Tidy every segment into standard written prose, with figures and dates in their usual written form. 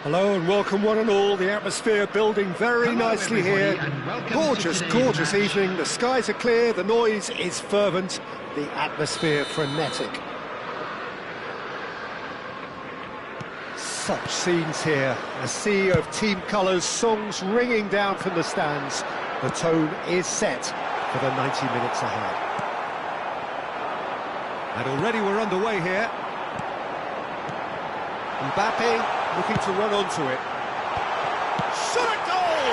Hello and welcome one and all. The atmosphere building very nicely here. Gorgeous, gorgeous evening. The skies are clear, the noise is fervent, the atmosphere frenetic. Such scenes here. A sea of team colours, songs ringing down from the stands. The tone is set for the 90 minutes ahead. And already we're underway here. Mbappe looking to run onto it. Shot a goal!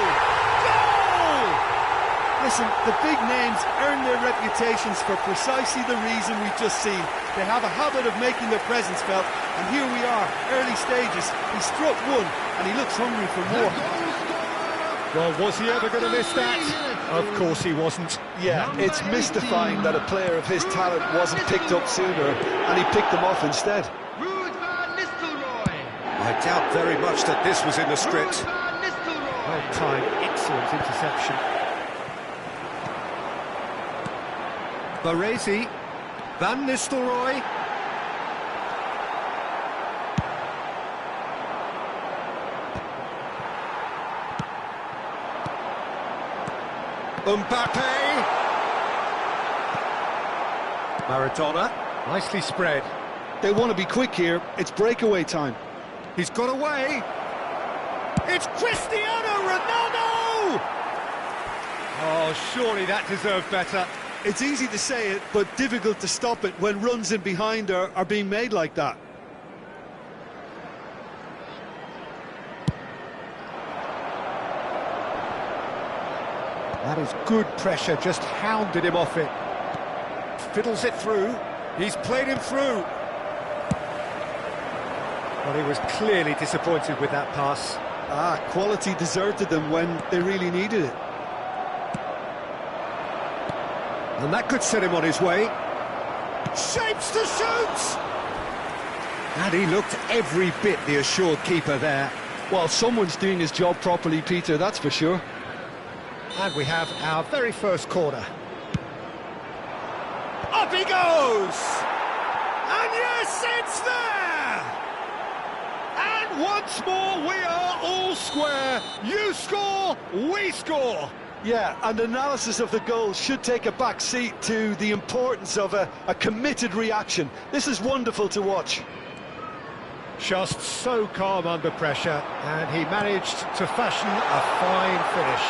Goal! Listen, the big names earn their reputations for precisely the reason we've just seen. They have a habit of making their presence felt, and here we are, early stages. He struck one, and he looks hungry for more. Well, was he ever going to miss that? Of course he wasn't. Yeah, it's mystifying that a player of his talent wasn't picked up sooner, and he picked them off instead. I doubt very much that this was in the script. Well timed, excellent interception. Baresi, Van Nistelrooy. Mbappe. Maradona, nicely spread. They want to be quick here, it's breakaway time. He's got away. It's Cristiano Ronaldo! Oh, surely that deserved better. It's easy to say it, but difficult to stop it when runs in behind are being made like that. That is good pressure, just hounded him off it. Fiddles it through. He's played him through. Well, he was clearly disappointed with that pass. Quality deserted them when they really needed it. And that could set him on his way. Shapes to shoot! And he looked every bit the assured keeper there. Well, someone's doing his job properly, Peter, that's for sure. And we have our very first corner. Up he goes! And yes, it's there! And once more we are all square. You score, we score. Yeah, and analysis of the goal should take a back seat to the importance of a committed reaction. This is wonderful to watch. Just so calm under pressure, and he managed to fashion a fine finish.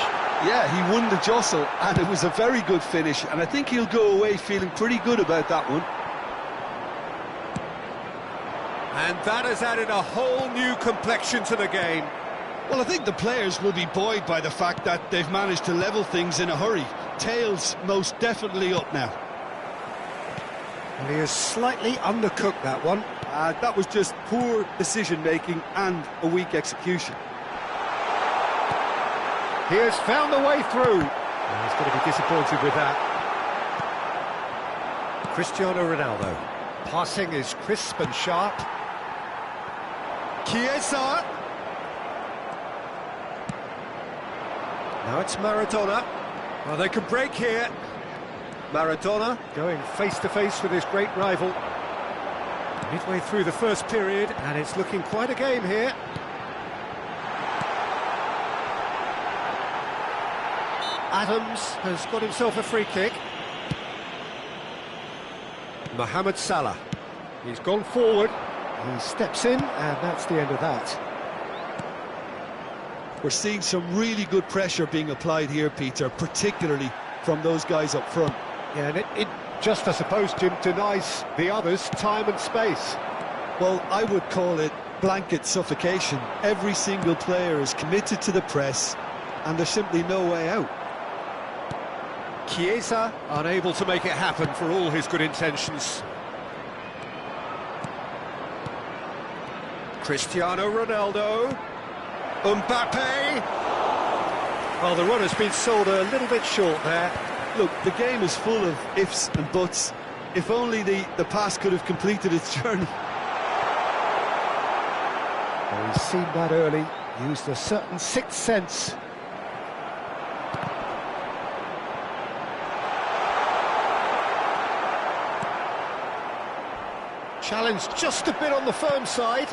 Yeah, he won the jostle, and it was a very good finish, and I think he'll go away feeling pretty good about that one. And that has added a whole new complexion to the game. Well, I think the players will be buoyed by the fact that they've managed to level things in a hurry. Tails most definitely up now. And he has slightly undercooked that one. That was just poor decision-making and a weak execution. He has found a way through. And he's going to be disappointed with that. Cristiano Ronaldo. Passing is crisp and sharp. Chiesa. Now it's Maradona. Well, they can break here. Maradona going face-to-face with his great rival. Midway through the first period, and it's looking quite a game here. Adams has got himself a free kick. Mohamed Salah. He's gone forward. He steps in, and that's the end of that. We're seeing some really good pressure being applied here, Peter, particularly from those guys up front. Yeah, and it just, I suppose, Jim, denies the others time and space. Well, I would call it blanket suffocation. Every single player is committed to the press, and there's simply no way out. Chiesa unable to make it happen for all his good intentions. Cristiano Ronaldo. Mbappe. Well, the run has been sold a little bit short there. Look, the game is full of ifs and buts. If only the pass could have completed its journey. Well, he's seen that early, used a certain sixth sense. Challenged just a bit on the firm side.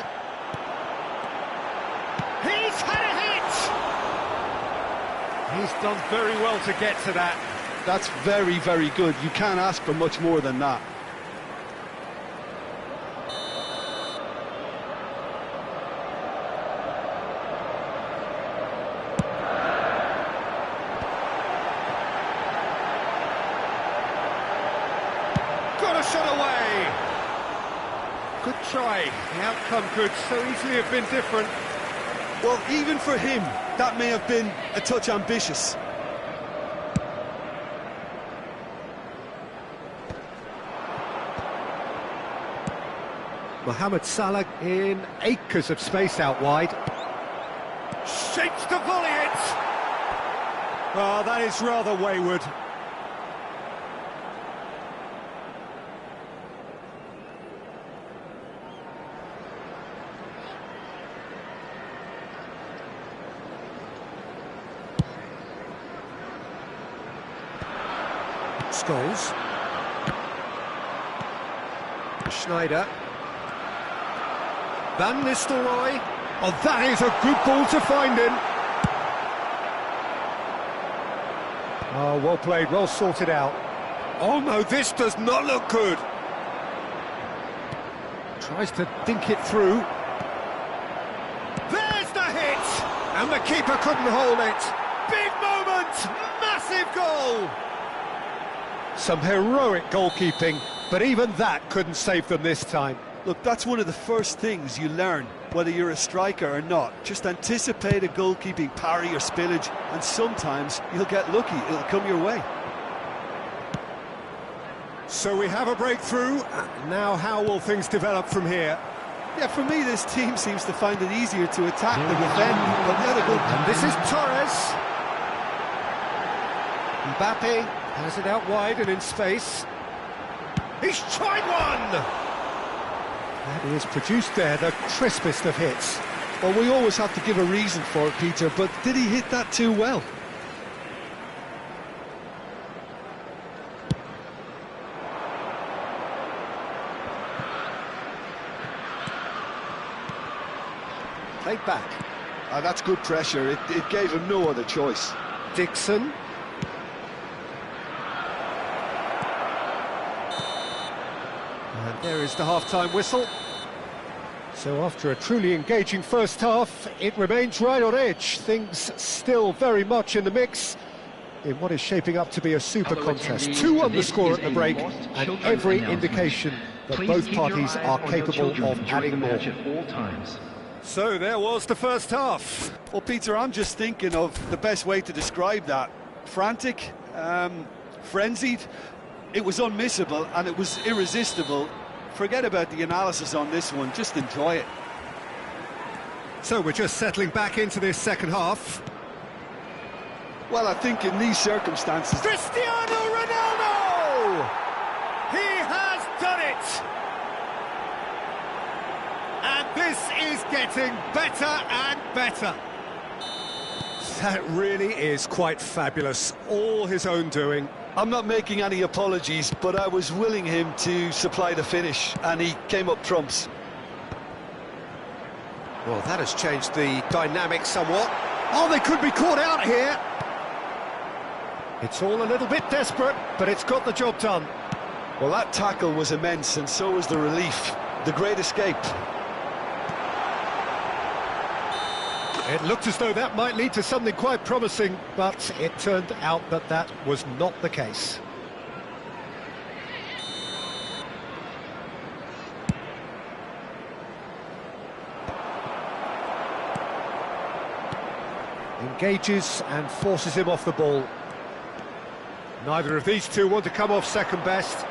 He's had a hit! He's done very well to get to that. That's very, very good. You can't ask for much more than that. Got a shot away! Good try. The outcome could so easily have been different. Well, even for him, that may have been a touch ambitious. Mohamed Salah in acres of space out wide. Shapes to volley it! Oh, that is rather wayward. Scholes. Schneider. Van Nistelrooy. Oh, that is a good ball to find him. Oh, well played, well sorted out. Oh no, this does not look good. Tries to dink it through. There's the hit! And the keeper couldn't hold it. Big moment! Massive goal! Some heroic goalkeeping, but even that couldn't save them this time. Look, that's one of the first things you learn, whether you're a striker or not. Just anticipate a goalkeeping parry or spillage, and sometimes you'll get lucky, it'll come your way. So we have a breakthrough. Now how will things develop from here? Yeah, for me, this team seems to find it easier to attack than defend, but the other goal... And this is Torres. Mbappe has it out wide and in space. He's tried one! And he has produced there the crispest of hits. Well, we always have to give a reason for it, Peter, but did he hit that too well? Played back. That's good pressure. It gave him no other choice. Dixon. And there is the half-time whistle. So after a truly engaging first half, it remains right on edge. Things still very much in the mix in what is shaping up to be a super contest. 2 on the score at the break, and every indication that both parties are capable of adding more. So there was the first half. Well, Peter, I'm just thinking of the best way to describe that. Frantic, frenzied. It was unmissable and it was irresistible. Forget about the analysis on this one, just enjoy it. So we're just settling back into this second half. Well, I think in these circumstances... Cristiano Ronaldo! He has done it! And this is getting better and better. That really is quite fabulous. All his own doing. I'm not making any apologies, but I was willing him to supply the finish, and he came up trumps. Well, that has changed the dynamic somewhat. Oh, they could be caught out here. It's all a little bit desperate, but it's got the job done. Well, that tackle was immense, and so was the relief. The great escape. It looked as though that might lead to something quite promising, but it turned out that that was not the case. Engages and forces him off the ball. Neither of these two want to come off second best.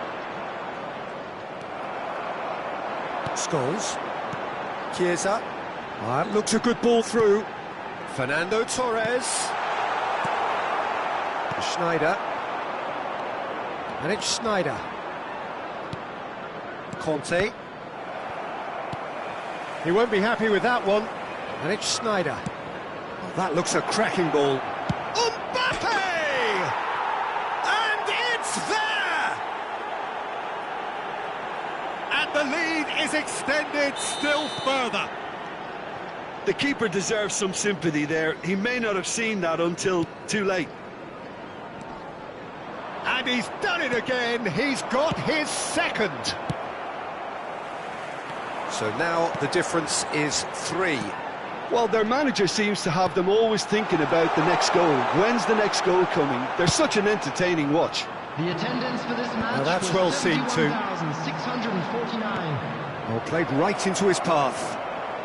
Scholes. Chiesa. That looks a good ball through. Fernando Torres. Schneider. And it's Schneider. Conte. He won't be happy with that one. And it's Schneider. Oh, that looks a cracking ball. Mbappe! And it's there! And the lead is extended still further. The keeper deserves some sympathy there. He may not have seen that until too late. And he's done it again. He's got his second. So now the difference is 3. Well, their manager seems to have them always thinking about the next goal. When's the next goal coming? They're such an entertaining watch. The attendance for this match now that's was well seen too. 71,649. Well, played right into his path.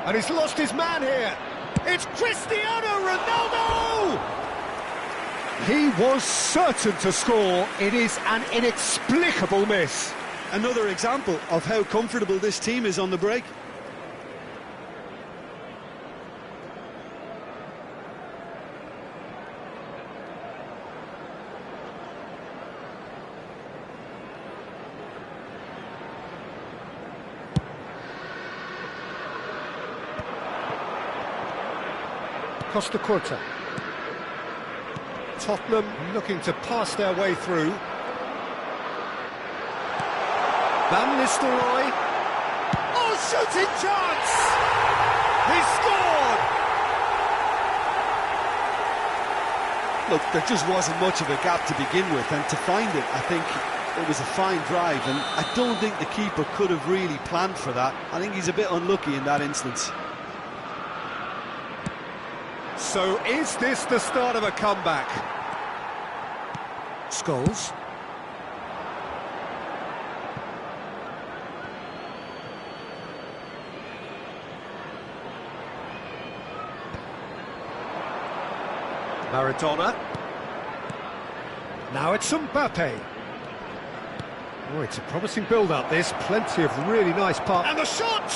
And he's lost his man here. It's Cristiano Ronaldo! He was certain to score. It is an inexplicable miss. Another example of how comfortable this team is on the break. Costa Curta. Tottenham looking to pass their way through. Van Nistelrooy. Oh, shooting chance! He scored! Look, there just wasn't much of a gap to begin with, and to find it, I think it was a fine drive, and I don't think the keeper could have really planned for that. I think he's a bit unlucky in that instance. So is this the start of a comeback? Scholes. Maradona. Now it's Mbappe. Oh, it's a promising build-up, this. Plenty of really nice pass. And the shot!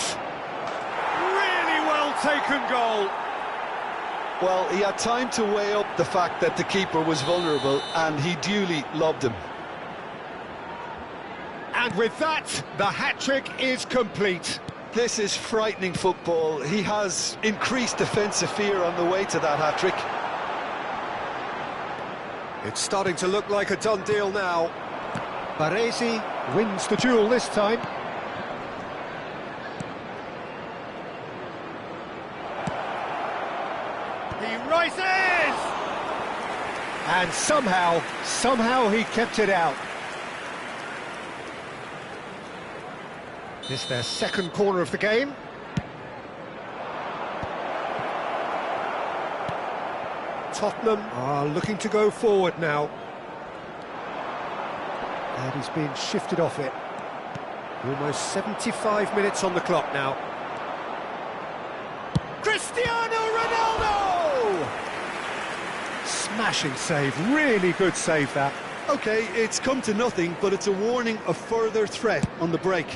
Really well taken goal. Well, he had time to weigh up the fact that the keeper was vulnerable, and he duly lobbed him. And with that, the hat-trick is complete. This is frightening football. He has increased defensive fear on the way to that hat-trick. It's starting to look like a done deal now. Baresi wins the duel this time. He rises! And somehow he kept it out. This is their second corner of the game. Tottenham are looking to go forward now. And he's being shifted off it. Almost 75 minutes on the clock now. Cristiano Ronaldo! Smashing save, really good save that. Okay, it's come to nothing, but it's a warning of further threat on the break.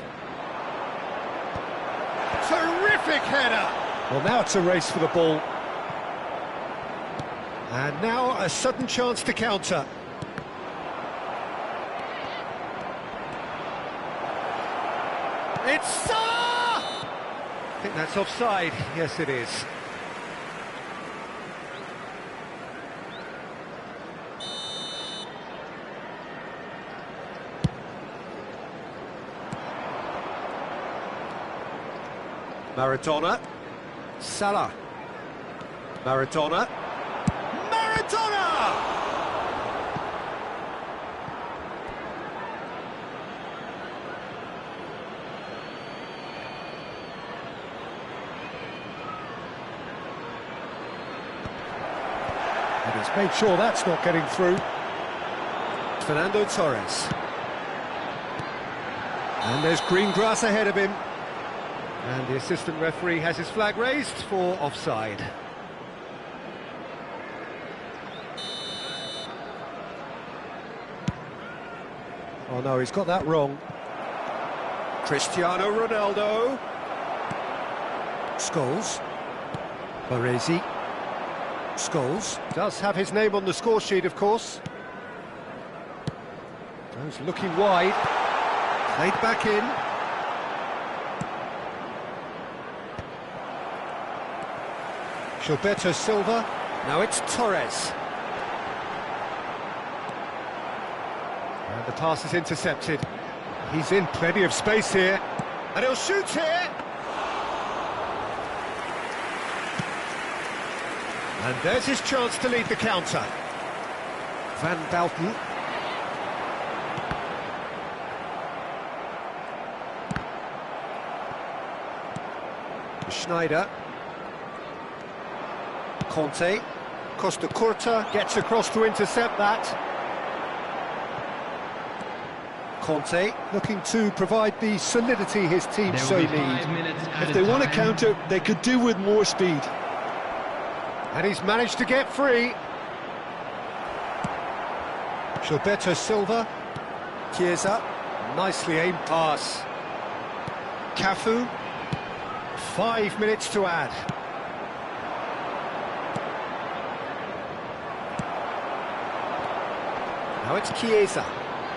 Terrific header! Well, now it's a race for the ball. And now a sudden chance to counter. It's Salah! I think that's offside. Yes, it is. Maradona. Salah. Maradona. Maradona! And he's made sure that's not getting through. Fernando Torres. And there's green grass ahead of him. And the assistant referee has his flag raised for offside. Oh no, he's got that wrong. Cristiano Ronaldo. Scholes. Baresi. Scholes does have his name on the score sheet, of course. Goes looking wide. Played back in. Gilberto Silva. Now it's Torres. And the pass is intercepted. He's in plenty of space here. And he'll shoot here. And there's his chance to lead the counter. Van Bouten. Schneider. Conte. Costa Curta gets across to intercept that. Conte looking to provide the solidity his team so need. If they want to counter, they could do with more speed. And he's managed to get free. Gilberto Silva. Chiesa. Nicely aimed pass. Cafu. 5 minutes to add. Now it's Chiesa.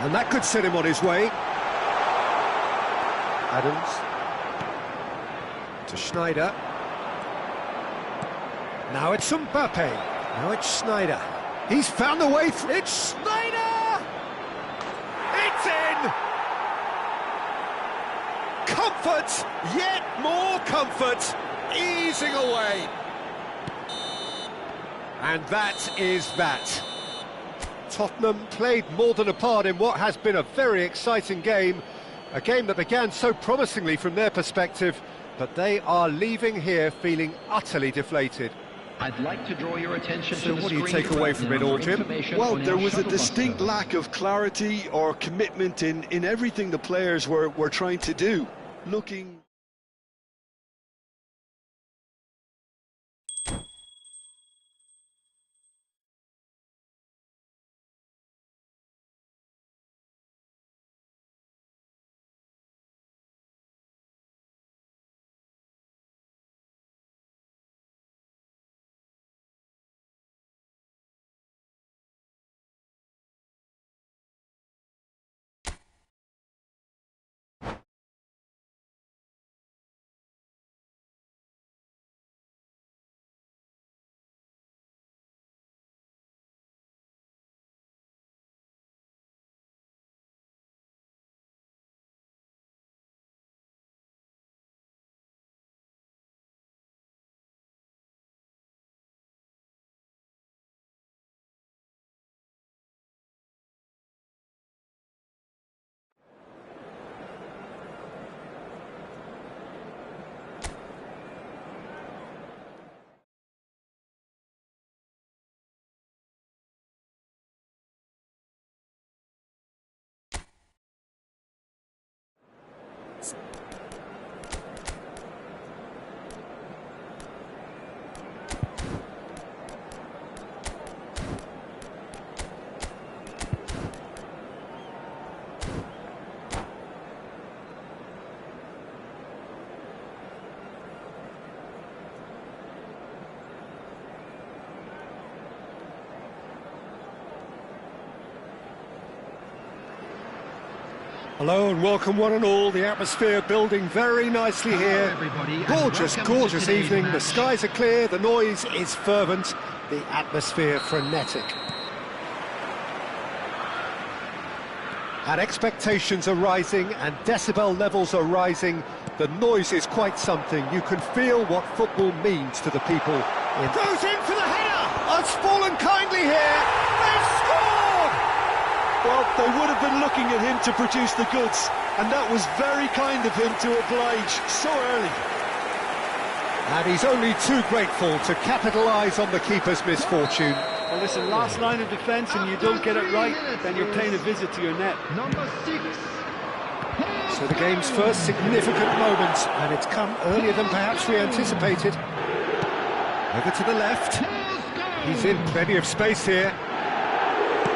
And that could set him on his way. Adams. To Schneider. Now it's Mbappe. Now it's Schneider. He's found the way through. It's Schneider! It's in! Comfort! Yet more comfort! Easing away. And that is that. Tottenham played more than a part in what has been a very exciting game. A game that began so promisingly from their perspective, but they are leaving here feeling utterly deflated. I'd like to draw your attention to the what do you screen take away from it all, Jim? Well, there was a distinct lack of clarity or commitment in everything the players were trying to do. Looking... Hello and welcome one and all. The atmosphere building very nicely here. everybody, Gorgeous, and welcome to gorgeous today's evening. The match. skies are clear, the noise is fervent, the atmosphere frenetic. And expectations are rising and decibel levels are rising. The noise is quite something. You can feel what football means to the people. It goes in for the header! It's fallen kindly here. They've scored! Well, they would have been looking at him to produce the goods, and that was very kind of him to oblige so early. And he's only too grateful to capitalise on the keeper's misfortune. Well, listen, last line of defence and you don't get it right, then you're paying a visit to your net. Number 6. So the game's first significant moment, and it's come earlier than perhaps we anticipated. Over to the left. He's in plenty of space here.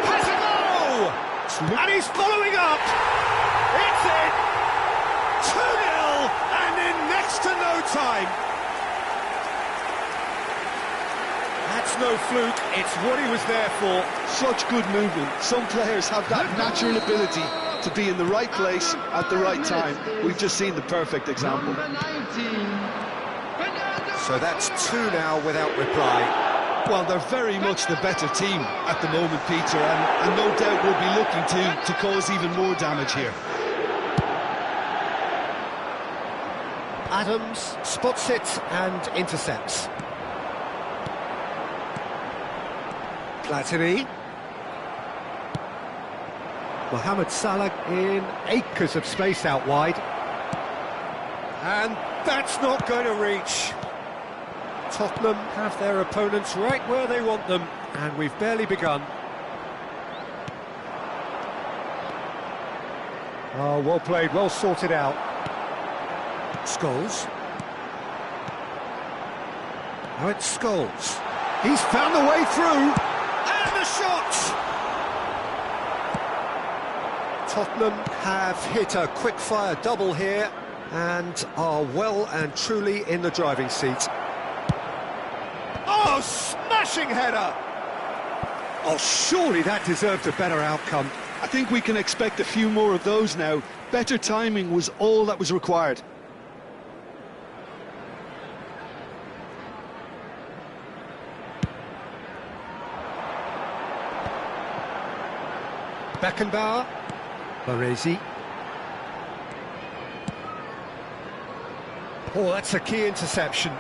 Has a goal! And he's following up! It's in! 2-0, and in next to no time. That's no fluke, it's what he was there for. Such good movement. Some players have that natural ability to be in the right place at the right time. We've just seen the perfect example. Number 19. So that's 2 now without reply. Well, they're very much the better team at the moment, Peter, and no doubt will be looking to cause even more damage here. Adams spots it and intercepts. Platini. Mohamed Salah in acres of space out wide. And that's not going to reach. Tottenham have their opponents right where they want them, and we've barely begun. Oh, well played, well sorted out. Scholes. Now it's Scholes. He's found the way through. And the shot! Tottenham have hit a quick-fire double here and are well and truly in the driving seat. Oh, smashing header! Oh, surely that deserved a better outcome. I think we can expect a few more of those now. Better timing was all that was required. Beckenbauer. Baresi. Oh, that's a key interception.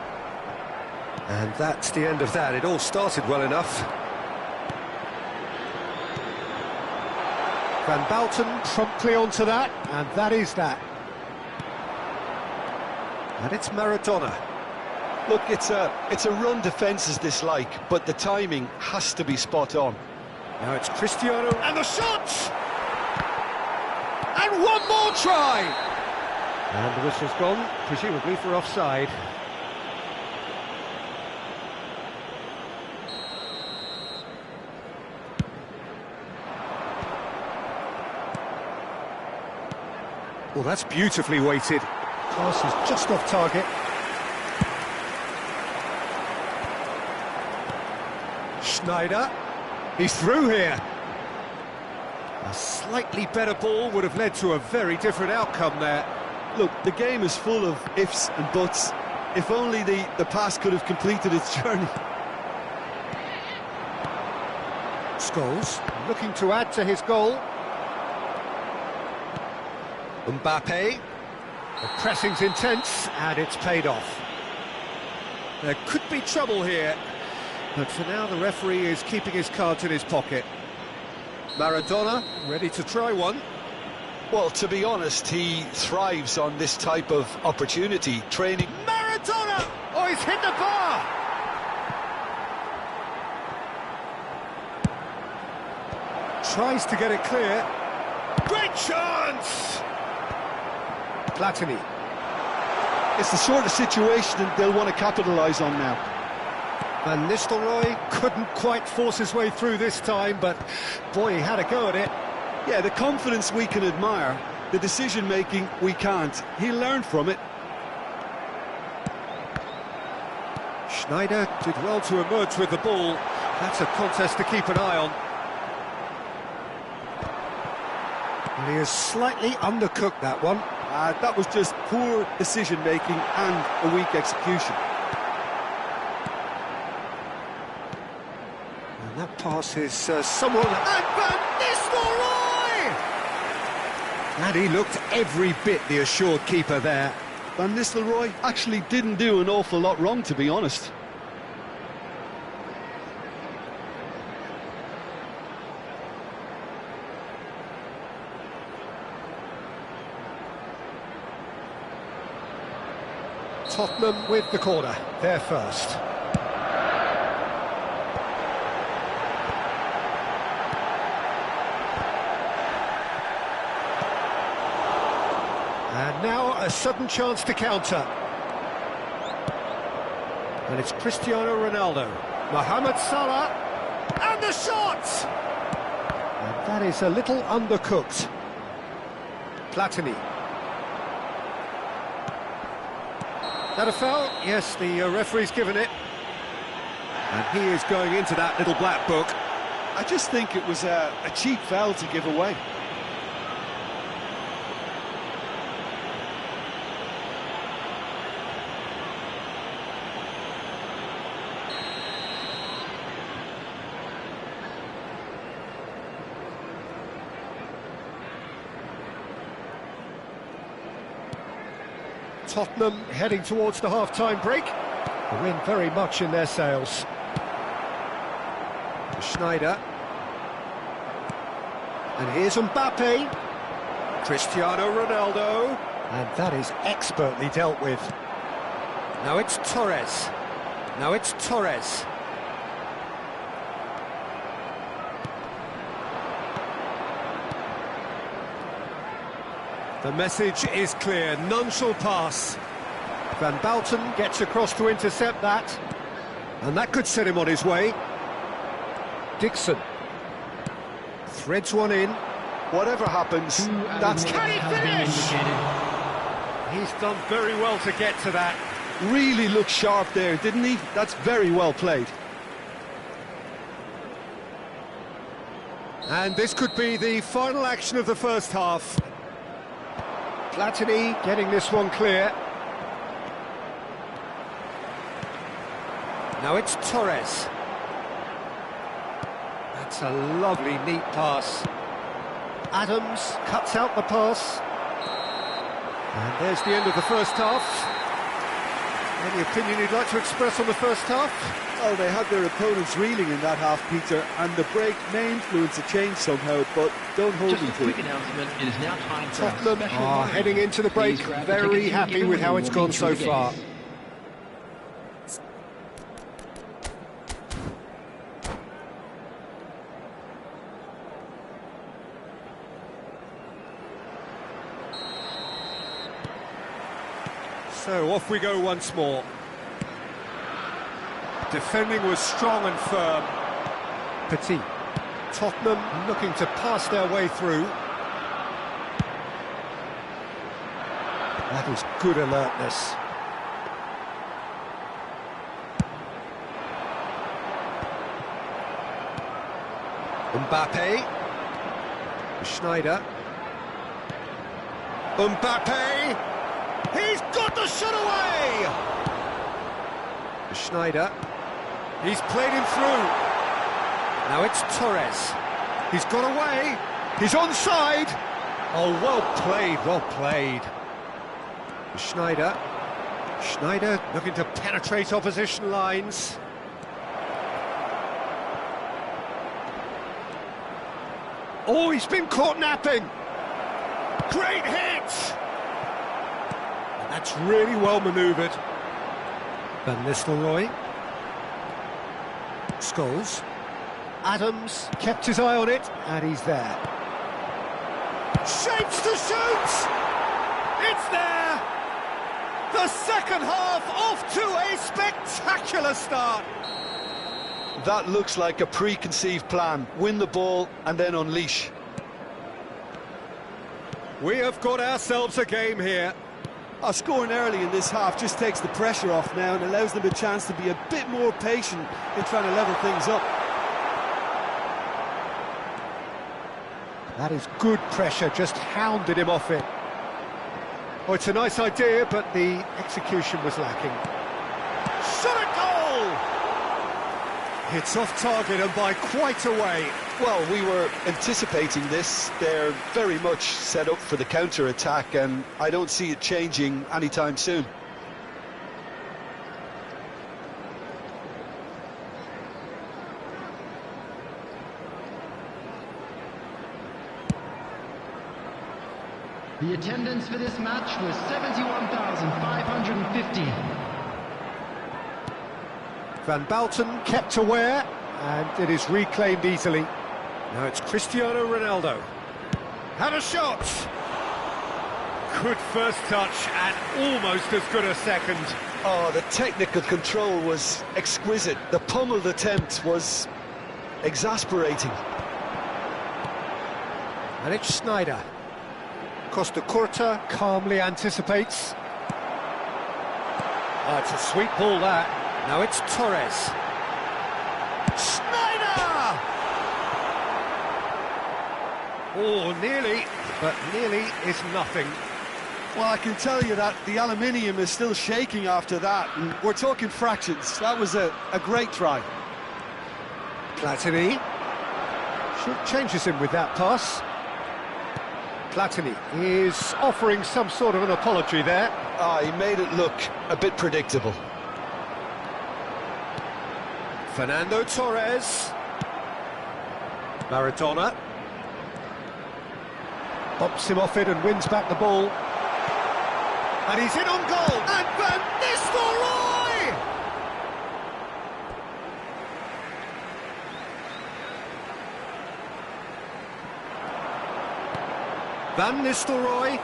And that's the end of that. It all started well enough. Van Bouten promptly onto that, and that is that. And it's Maradona. Look, it's a run defences dislike, but the timing has to be spot on. Now it's Cristiano, and the shot! And one more try! And the whistle's gone, presumably for offside. Well, that's beautifully weighted. Pass is just off target. Schneider. He's through here. A slightly better ball would have led to a very different outcome there. Look, the game is full of ifs and buts. If only the pass could have completed its journey. Scholes looking to add to his goal. Mbappe. The pressing's intense, and it's paid off. There could be trouble here, but for now the referee is keeping his cards in his pocket. Maradona, ready to try one. Well, to be honest, he thrives on this type of opportunity, training. Maradona! Oh, he's hit the bar! Tries to get it clear. Great chance! Platini. It's the sort of situation that they'll want to capitalise on now. Van Nistelrooy couldn't quite force his way through this time, but boy, he had a go at it. Yeah, the confidence we can admire, the decision-making we can't. He learned from it. Schneider did well to emerge with the ball. That's a contest to keep an eye on. And he has slightly undercooked that one. That was just poor decision-making and a weak execution. And that pass is somewhat... And Van Nistelrooy! And he looked every bit the assured keeper there. Van Nistelrooy actually didn't do an awful lot wrong, to be honest. Tottenham with the corner, they're first. And now a sudden chance to counter. And it's Cristiano Ronaldo. Mohamed Salah. And the shot! And that is a little undercooked. Platini. That a foul? Yes, the referee's given it. And he is going into that little black book. I just think it was a cheap foul to give away. Tottenham heading towards the half-time break. The wind very much in their sails. Schneider. And here's Mbappe. Cristiano Ronaldo. And that is expertly dealt with. Now it's Torres. Now it's Torres. The message is clear, none shall pass. Van Bouten gets across to intercept that. And that could set him on his way. Dixon. Threads one in. Whatever happens, that's... Can he finish? He's done very well to get to that. Really looked sharp there, didn't he? That's very well played. And this could be the final action of the first half. Platini getting this one clear. Now it's Torres. That's a lovely, neat pass. Adams cuts out the pass. And there's the end of the first half. Any opinion you'd like to express on the first half? Well, they had their opponents reeling in that half, Peter, and the break may influence a change somehow, but don't hold Just me a to quick it. announcement, it is now time for Tottenham a special are moment. heading into the break, Please grab the very tickets and happy give with how away it's will gone be so through the far. gates. So off we go once more. Defending was strong and firm. Petit. Tottenham looking to pass their way through. That is good alertness. Mbappe. Schneider. Mbappe. He's got the shot away! Schneider. He's played him through. Now it's Torres. He's got away. He's onside. Oh, well played, well played. Schneider. Schneider looking to penetrate opposition lines. Oh, he's been caught napping. Great hit! That's really well manoeuvred. Van Nistelrooy. Scholes. Adams kept his eye on it, and he's there. Shapes to shoot! It's there! The second half off to a spectacular start! That looks like a preconceived plan. Win the ball and then unleash. We have got ourselves a game here. Scoring early in this half just takes the pressure off now and allows them a chance to be a bit more patient in trying to level things up. That is good pressure, just hounded him off it. Oh, it's a nice idea, but the execution was lacking. Shot at goal! It's off target and by quite a way. Well, we were anticipating this. They're very much set up for the counter-attack, and I don't see it changing anytime soon. The attendance for this match was 71,550. Van Bouten kept aware, and it is reclaimed easily. Now it's Cristiano Ronaldo. Had a shot! Good first touch, and almost as good a second. Oh, the technical control was exquisite. The pummeled attempt was exasperating. And it's Schneider. Costa Curta calmly anticipates. Oh, it's a sweet ball, that. Now it's Torres. Schneider! Oh, nearly, but nearly is nothing. Well, I can tell you that the aluminium is still shaking after that, and we're talking fractions. That was a great try. Platini. Changes him with that pass. Platini is offering some sort of an apology there. He made it look a bit predictable. Fernando Torres. Maradona. Bumps him off it and wins back the ball. And he's in on goal. And Van Nistelrooy! Van Nistelrooy.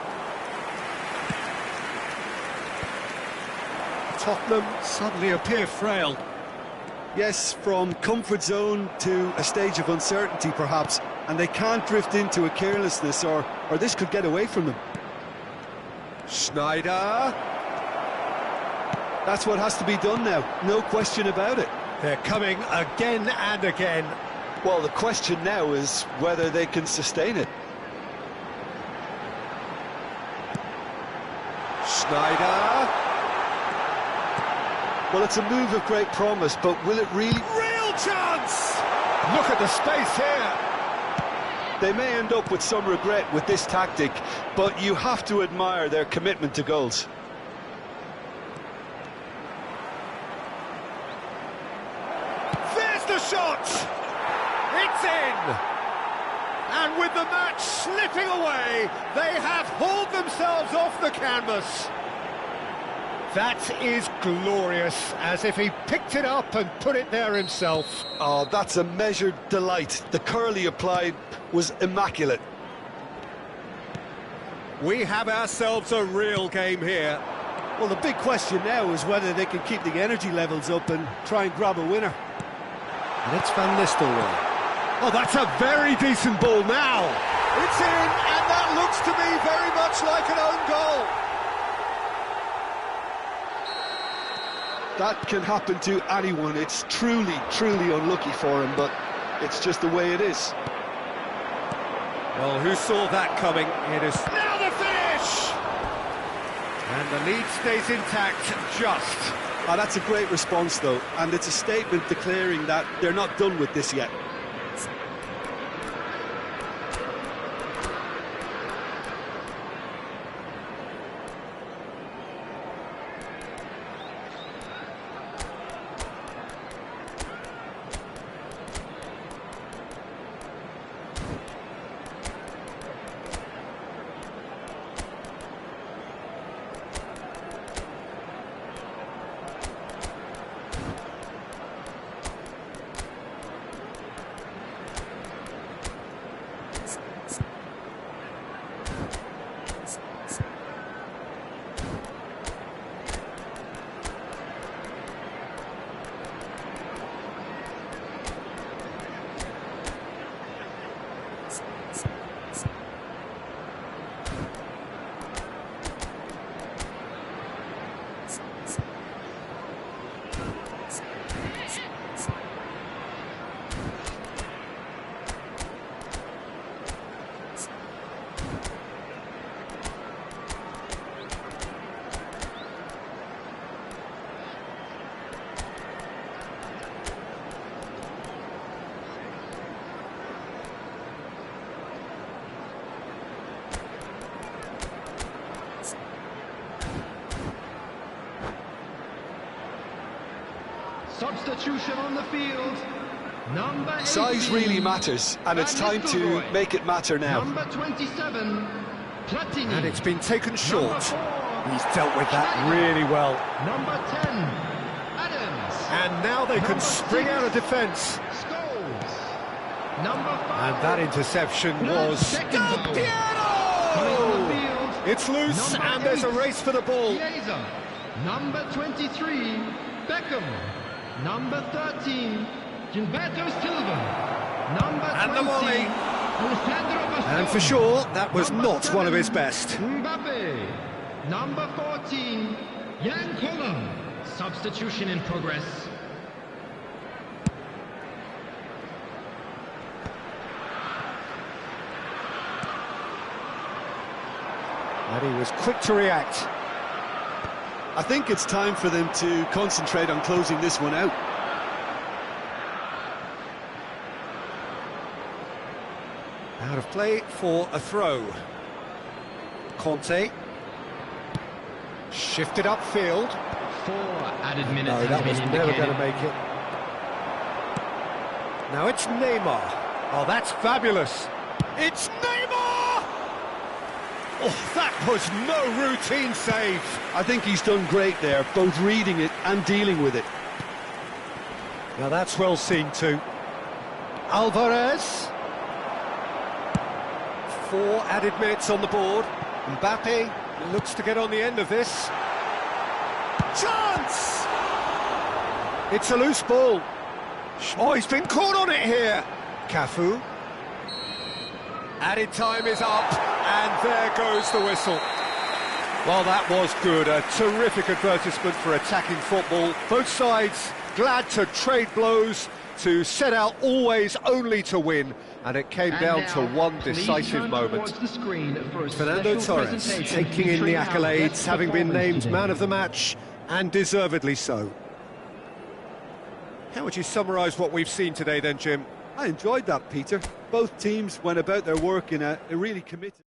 Tottenham suddenly appear frail. Yes, from comfort zone to a stage of uncertainty perhaps, and they can't drift into a carelessness or this could get away from them. Schneider. That's what has to be done now, no question about it. They're coming again and again. Well, the question now is whether they can sustain it. Schneider. Well, it's a move of great promise, but will it really... Real chance! Look at the space here. They may end up with some regret with this tactic, but you have to admire their commitment to goals. There's the shot! It's in! And with the match slipping away, they have hauled themselves off the canvas. That is glorious, as if he picked it up and put it there himself. Oh, that's a measured delight. The curl he applied was immaculate. We have ourselves a real game here. Well, the big question now is whether they can keep the energy levels up and try and grab a winner. And it's Van Nistelrooy. Oh, that's a very decent ball now. It's in, and that looks to me very much like an own goal. That can happen to anyone. It's truly, truly unlucky for him, but it's just the way it is. Well, who saw that coming? It is now the finish! And the lead stays intact, just. Oh, that's a great response, though, and it's a statement declaring that they're not done with this yet. Substitution on the field. Number 18. Size really matters, and it's time to make it matter now. Number 27, Platini. And it's been taken short. He's dealt with that really well. Number 10, Adams. And now they can spring out of defence. Scholes. Number 5. And that interception was... Del Piero! It's loose, and there's a race for the ball. Chiesa. Number 23, Beckham. Number 13, Gilberto Silva. Number 20, And the volley. Alessandro Bastoni. And for sure, that was not one of his best. Mbappe. Number 14, Jan Koller. Substitution in progress. And he was quick to react. I think it's time for them to concentrate on closing this one out. Out of play for a throw. Conte. Shifted upfield. 4 added minutes No, has that been was never indicated. going to make it. Now it's Neymar. Oh, that's fabulous. It's Neymar! Oh, that was no routine save. I think he's done great there, both reading it and dealing with it. Now that's well seen too. Alvarez. 4 added minutes on the board. Mbappe looks to get on the end of this. Chance! It's a loose ball. Oh, he's been caught on it here. Cafu. Added time is up, and there goes the whistle. Well, that was good. A terrific advertisement for attacking football. Both sides glad to trade blows, to set out always only to win, and it came down to one decisive moment. Fernando Torres taking in the accolades, having been named man of the match, and deservedly so. How would you summarise what we've seen today then, Jim? I enjoyed that, Peter. Both teams went about their work in a really committed...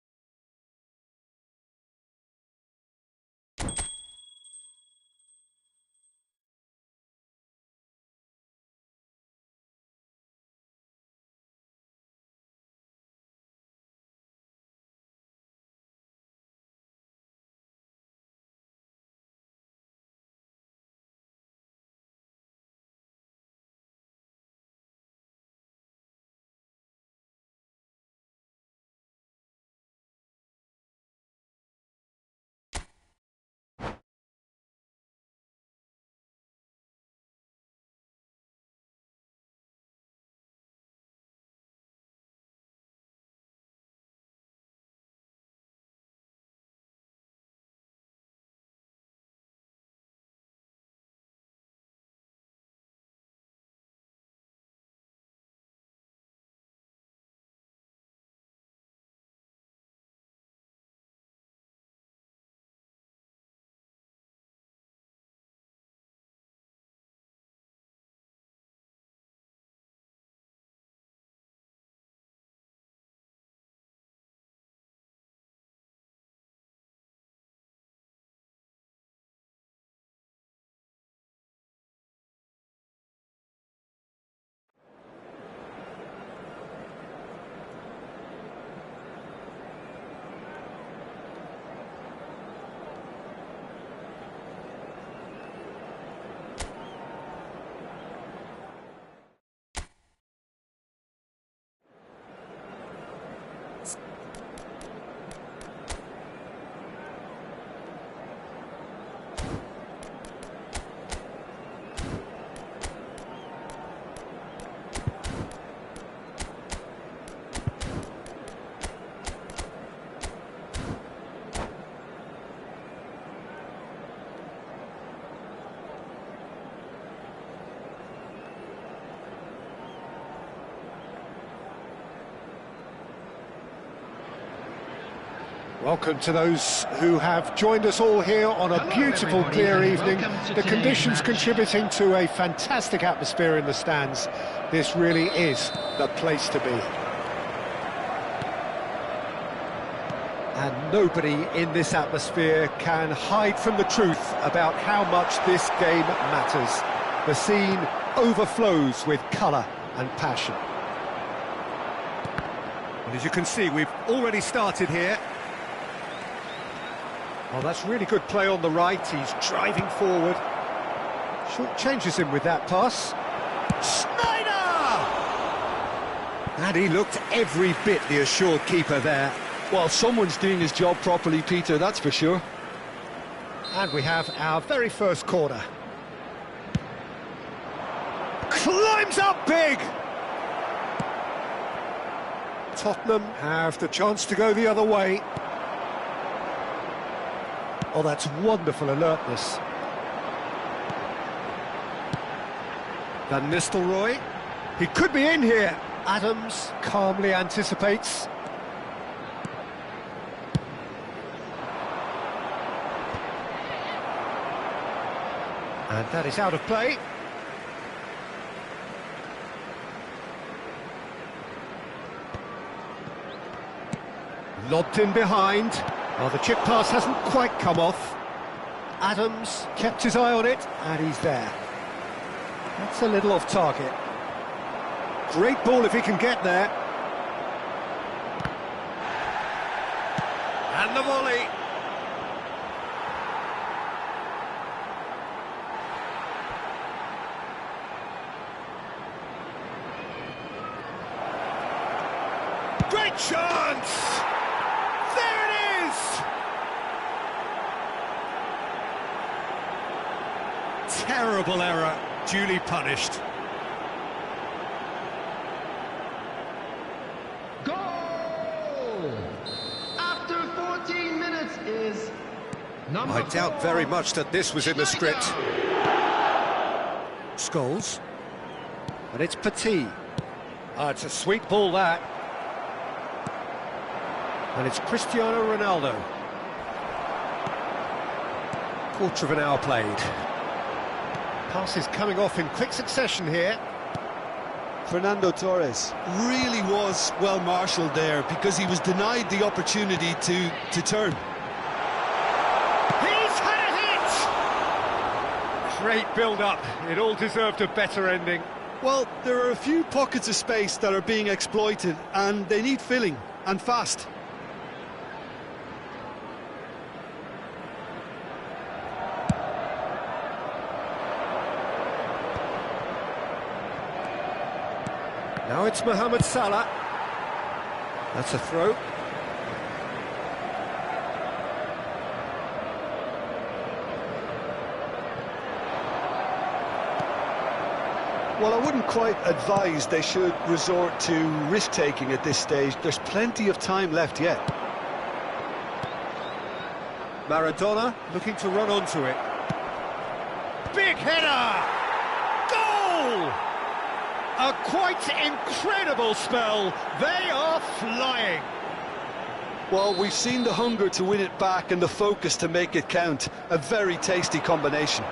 Welcome to those who have joined us all here on a beautiful, clear evening. The conditions contributing to a fantastic atmosphere in the stands. This really is the place to be. And nobody in this atmosphere can hide from the truth about how much this game matters. The scene overflows with colour and passion. And as you can see, we've already started here. Well, that's really good play on the right. He's driving forward. Short changes him with that pass. Snyder! And he looked every bit the assured keeper there. Well, someone's doing his job properly, Peter, that's for sure. And we have our very first corner. Climbs up big! Tottenham have the chance to go the other way. Oh, that's wonderful alertness. Van Nistelrooy. He could be in here. Adams calmly anticipates. And that is out of play. Lobbed in behind. Well, the chip pass hasn't quite come off. Adams kept his eye on it, and he's there. That's a little off target. Great ball if he can get there. And the volley. Great chance! There it is! Terrible error, duly punished. Goal! After 14 minutes is number I doubt 4. very much that this was in the script. Scholes. And it's Petit. It's a sweet ball, that. And it's Cristiano Ronaldo. Quarter of an hour played. Passes coming off in quick succession here. Fernando Torres really was well marshalled there because he was denied the opportunity to turn. He's had a hit! Great build-up. It all deserved a better ending. Well, there are a few pockets of space that are being exploited and they need filling, and fast. Now it's Mohamed Salah. That's a throw. Well, I wouldn't quite advise they should resort to risk-taking at this stage. There's plenty of time left yet. Maradona looking to run onto it. Big header! Goal! A quite incredible spell. They are flying. Well, we've seen the hunger to win it back and the focus to make it count. A very tasty combination.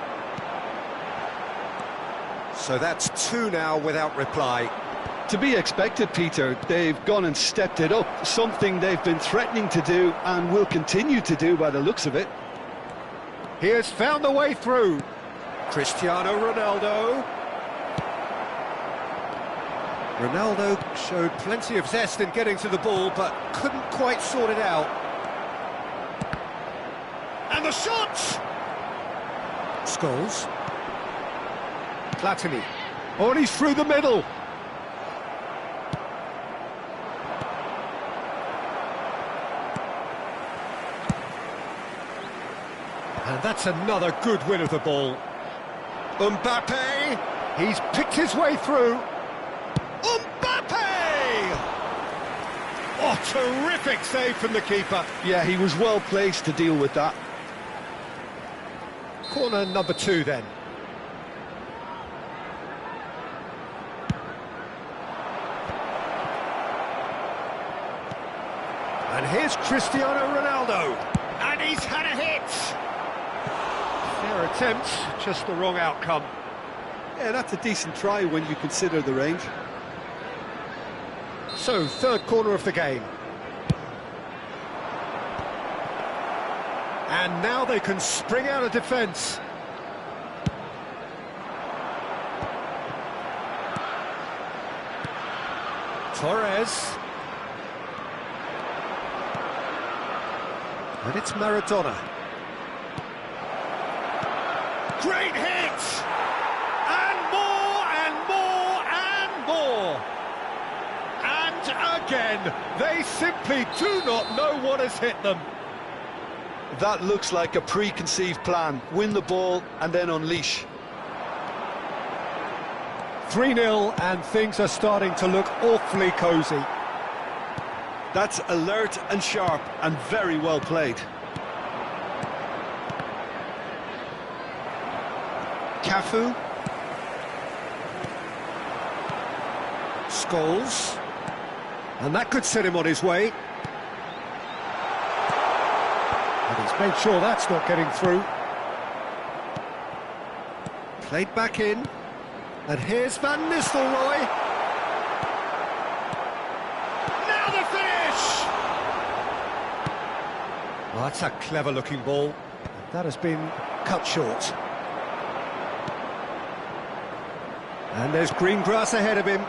So that's 2 now without reply. To be expected, Peter. They've gone and stepped it up, something they've been threatening to do and will continue to do by the looks of it. He has found the way through. Cristiano Ronaldo. Ronaldo showed plenty of zest in getting to the ball, but couldn't quite sort it out. And the shot! Scholes. Platini. Oh, and he's through the middle. And that's another good win of the ball. Mbappe, he's picked his way through. Mbappe! Oh, terrific save from the keeper. Yeah, he was well placed to deal with that. Corner number 2 then. And here's Cristiano Ronaldo. And he's had a hit. Fair attempt, just the wrong outcome. Yeah, that's a decent try when you consider the range. So, third corner of the game. And now they can spring out of defence. Torres. And it's Maradona. Great hit! And more, and more, and more! And again, they simply do not know what has hit them. That looks like a preconceived plan. Win the ball and then unleash. 3-0, and things are starting to look awfully cosy. That's alert and sharp and very well played. Cafu. Scholes. And that could set him on his way. And he's made sure that's not getting through. Played back in. And here's Van Nistelrooy. Now the finish! Well, that's a clever-looking ball. That has been cut short. And there's green grass ahead of him.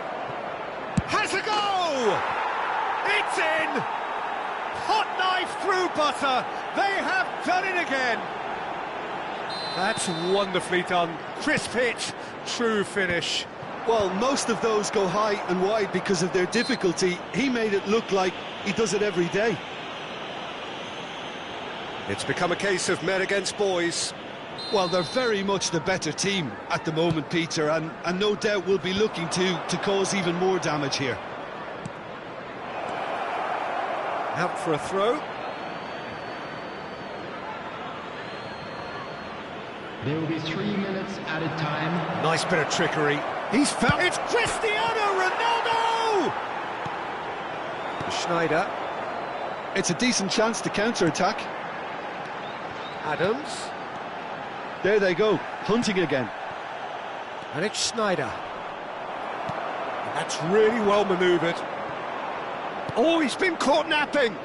It's in! Hot knife through butter! They have done it again! That's wonderfully done. Crisp hit, true finish. Well, most of those go high and wide because of their difficulty. He made it look like he does it every day. It's become a case of men against boys. Well, they're very much the better team at the moment, Peter, and no doubt will be looking to cause even more damage here. Out for a throw. There will be 3 minutes added time. Nice bit of trickery. He's found... It's Cristiano Ronaldo! Schneider. It's a decent chance to counter-attack. Adams. There they go, hunting again. And it's Schneider. And that's really well manoeuvred. Oh, he's been caught napping!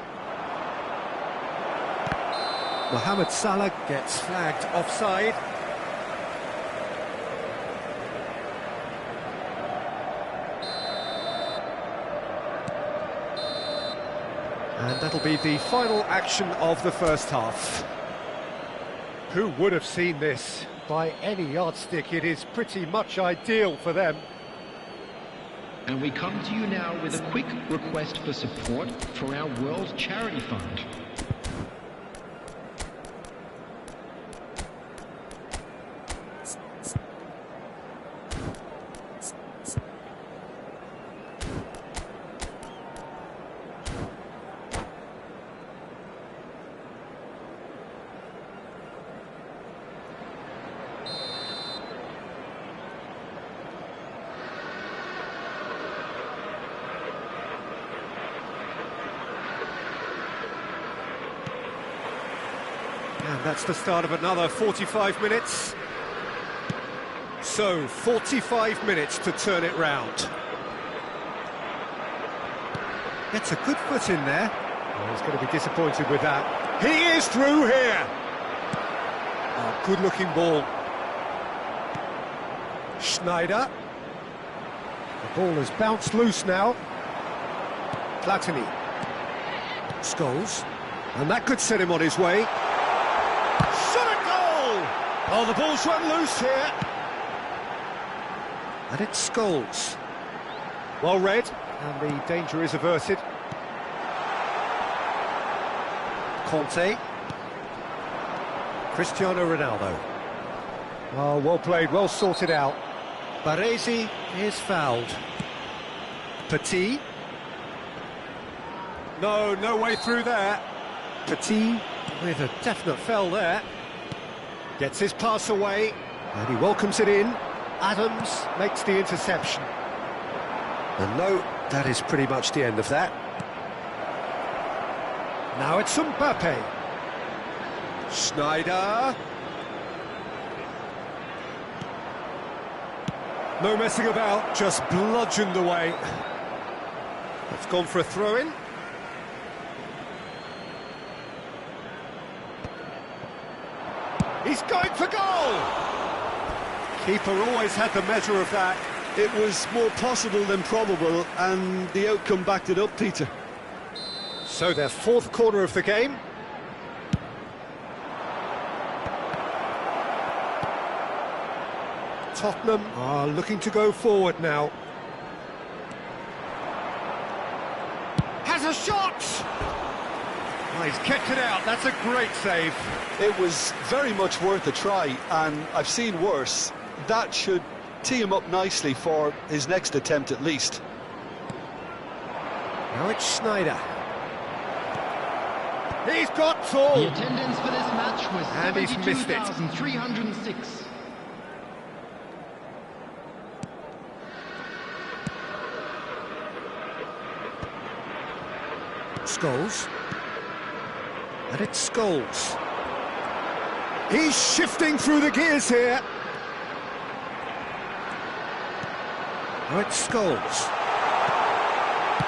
Mohamed Salah gets flagged offside. And that'll be the final action of the first half. Who would have seen this? By any yardstick, it is pretty much ideal for them. And we come to you now with a quick request for support for our World Charity Fund. And that's the start of another 45 minutes. So, 45 minutes to turn it round. Gets a good foot in there. Oh, he's going to be disappointed with that. He is through here! Oh, good-looking ball. Schneider. The ball has bounced loose now. Platini. Scholes. And that could set him on his way. Shot a goal! Oh, the ball's run loose here. And it's Scholes. Well read, and the danger is averted. Conte. Cristiano Ronaldo. Oh, well played, well sorted out. Baresi is fouled. Petit. No way through there. Petit with a definite foul there. Gets his pass away, and he welcomes it in. Adams makes the interception. And no, that is pretty much the end of that. Now it's Mbappe. Schneider. No messing about, just bludgeoned away. It's gone for a throw-in. He's going for goal! Keeper always had the measure of that. It was more possible than probable, and the outcome backed it up, Peter. So their fourth corner of the game. Tottenham are looking to go forward now. Has a shot! Oh, he's kept it out, that's a great save. It was very much worth a try, and I've seen worse. That should tee him up nicely for his next attempt at least. Now it's Schneider. He's got tall. The attendance for this match was And he's missed it. 72,306. Scholes. And it's Scholes. He's shifting through the gears here. Now it's Scholes.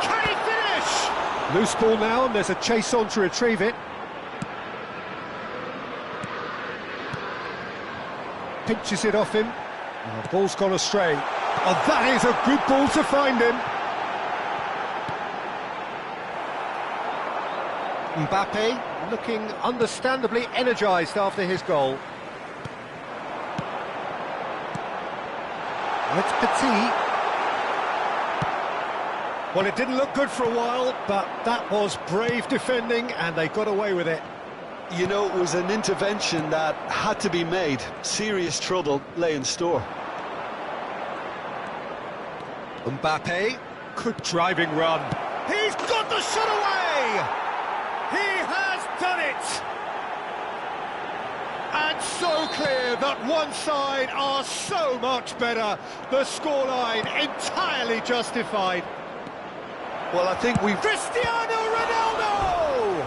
Can he finish? Loose ball now, and there's a chase on to retrieve it. Pinches it off him. And the ball's gone astray. Oh, that is a good ball to find him. Mbappe looking understandably energised after his goal. It's Petit. Well, it didn't look good for a while, but that was brave defending, and they got away with it. You know, it was an intervention that had to be made. Serious trouble lay in store. Mbappe, good driving run. He's got the shot away! He has done it! And so clear that one side are so much better. The scoreline entirely justified. Well, I think we've... Cristiano Ronaldo!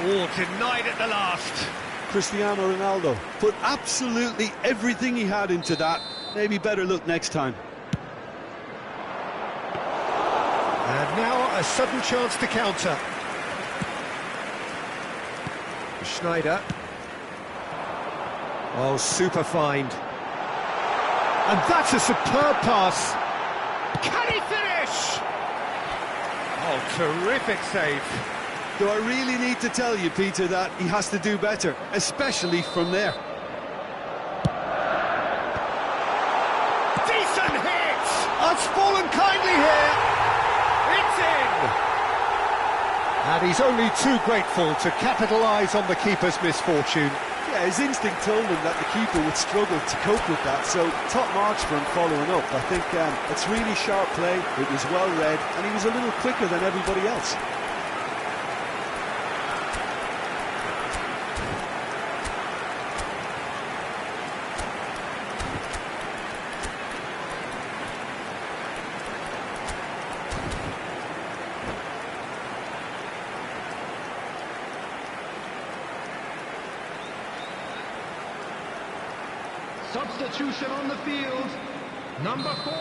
Oh, denied at the last. Cristiano Ronaldo put absolutely everything he had into that. Maybe better look next time. And now a sudden chance to counter. Schneider. Oh, super find. And that's a superb pass. Can he finish? Oh, terrific save. Do I really need to tell you, Peter, that he has to do better, especially from there? Decent hit! That's fallen kindly here. It's in! And he's only too grateful to capitalise on the keeper's misfortune. Yeah, his instinct told him that the keeper would struggle to cope with that, so top marks for him following up. I think it's really sharp play, it was well read, and he was a little quicker than everybody else. Substitution on the field, number 4.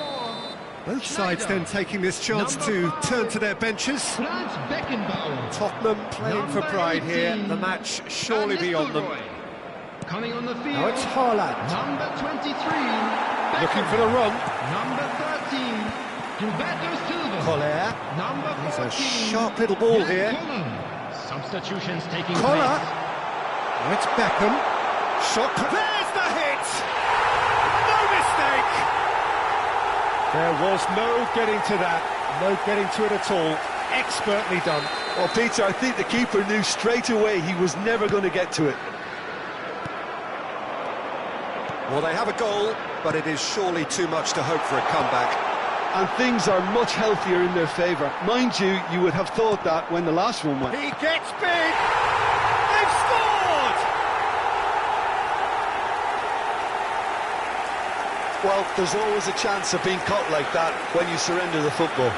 Both sides then taking this chance to turn to their benches. Tottenham playing for pride here, the match surely beyond them. Coming on the field, Now it's Haaland. number 23. Looking for the run. Number 13, Gilberto Silva. Collier. Number 14, He's a sharp little ball here. Substitutions taking Collar. place. Now it's Beckham. Shot. There's the hit! No mistake! There was no getting to that. No getting to it at all. Expertly done. Well, Peter, I think the keeper knew straight away he was never going to get to it. Well, they have a goal, but it is surely too much to hope for a comeback. And things are much healthier in their favour. Mind you, you would have thought that when the last one went. He gets big! They've scored! Well, there's always a chance of being caught like that when you surrender the football.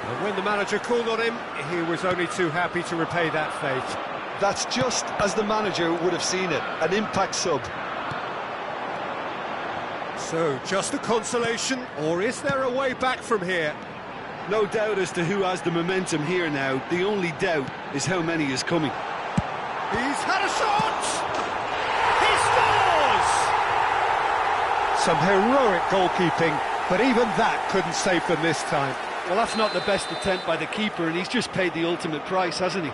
And when the manager called on him, he was only too happy to repay that fate. That's just as the manager would have seen it, an impact sub. So, just a consolation, or is there a way back from here? No doubt as to who has the momentum here now. The only doubt is how many is coming. He's had a shot! He scores! Some heroic goalkeeping, but even that couldn't save them this time. Well, that's not the best attempt by the keeper, and he's just paid the ultimate price, hasn't he?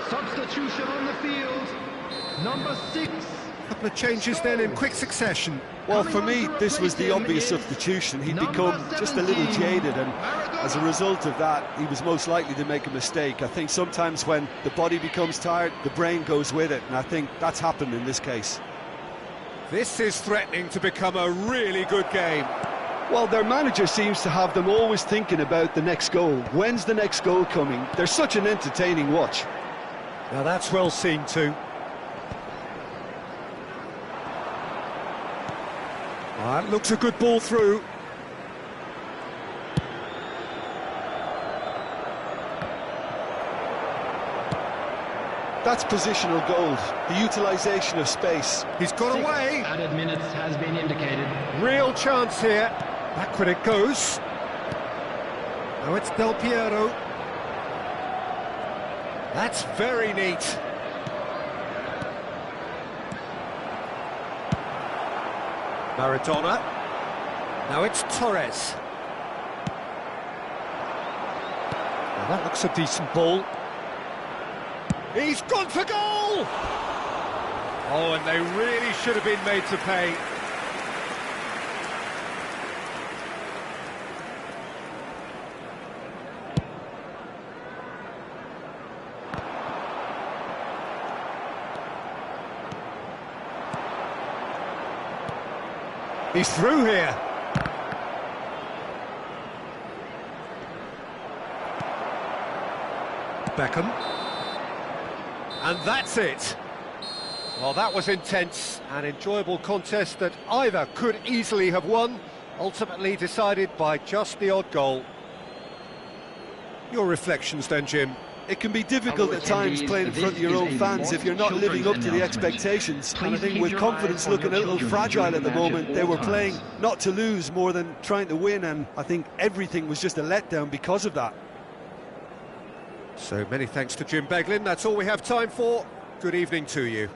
Substitution on the field, number 6. A couple of changes then in quick succession. Well, for me, this was the obvious substitution. He'd become just a little jaded, and as a result of that, he was most likely to make a mistake. I think sometimes when the body becomes tired, the brain goes with it, and I think that's happened in this case. This is threatening to become a really good game. Well, their manager seems to have them always thinking about the next goal. When's the next goal coming? They're such an entertaining watch. Now that's well seen too. That looks a good ball through. That's positional gold, the utilisation of space. He's got away. Added minutes has been indicated. Real chance here. Backward it goes. Now it's Del Piero. That's very neat. Maradona. Now it's Torres. Now that looks a decent ball. He's gone for goal! Oh, and they really should have been made to pay. He's through here. Beckham. And that's it. Well, that was intense, an enjoyable contest that either could easily have won, ultimately decided by just the odd goal. Your reflections then, Jim? It can be difficult at times playing in front of your own fans if you're not living up to the expectations. And I think with confidence looking a little fragile at the moment, they were playing not to lose more than trying to win, and I think everything was just a letdown because of that. So many thanks to Jim Beglin. That's all we have time for. Good evening to you.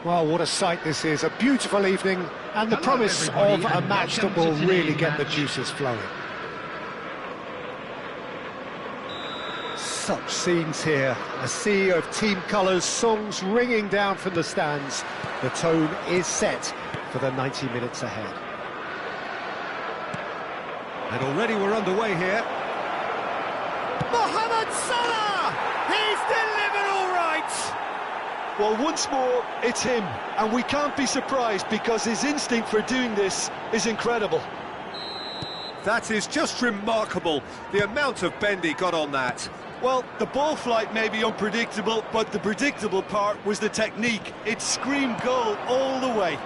Well, what a sight this is, a beautiful evening, and the promise of a match that will really get the juices flowing. Such scenes here, a sea of team colours, songs ringing down from the stands. The tone is set for the 90 minutes ahead. And already we're underway here. Mohamed Salah! He's delivered all right! Well, once more, it's him, and we can't be surprised because his instinct for doing this is incredible. That is just remarkable, the amount of bend he got on that. Well, the ball flight may be unpredictable, but the predictable part was the technique. It screamed goal all the way.